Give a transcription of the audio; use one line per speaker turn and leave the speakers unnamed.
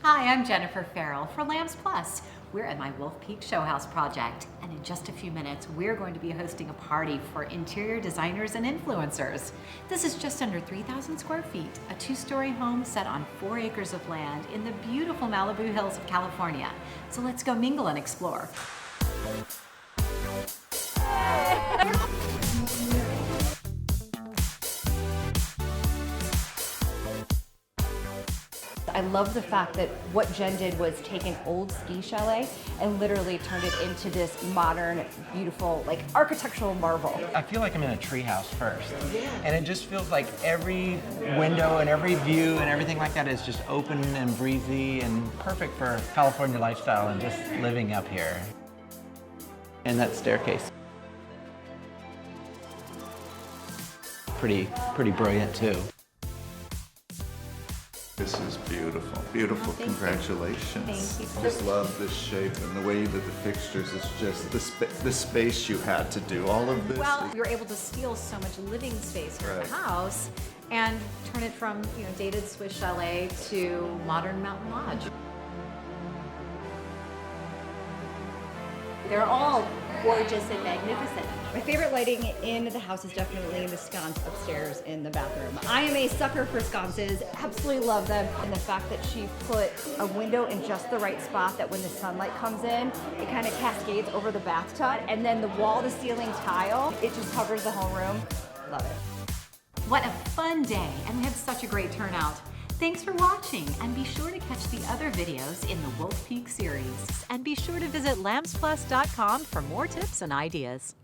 Hi, I'm Jennifer Farrell for Lambs Plus. We're at my Wolf Peak Show House project, and in just a few minutes, we're going to be hosting a party for interior designers and influencers. This is just under 3,000 square feet, a two-story home set on 4 acres of land in the beautiful Malibu hills of California. So let's go mingle and explore.
I love the fact that what Jen did was take an old ski chalet and literally turned it into this modern, beautiful, like architectural marvel.
I feel like I'm in a treehouse first. And it just feels like every window and every view and everything like that is just open and breezy and perfect for California lifestyle and just living up here. And that staircase. Pretty brilliant too.
This is beautiful, beautiful.
Oh,
congratulations.
Thank you.
I just love this shape and the way you did the fixtures. It's just the space you had to do all of this.
Well, you're able to steal so much living space from
Right.
the house and turn it from, dated Swiss chalet to modern mountain lodge.
They're all gorgeous and magnificent. My favorite lighting in the house is definitely the sconce upstairs in the bathroom. I am a sucker for sconces, absolutely love them. And the fact that she put a window in just the right spot that when the sunlight comes in, it kind of cascades over the bathtub. And then the wall-to-ceiling tile, it just covers the whole room. Love it.
What a fun day, and we had such a great turnout. Thanks for watching, and be sure to catch the other videos in the Wolf Peak series. And be sure to visit lambsplus.com for more tips and ideas.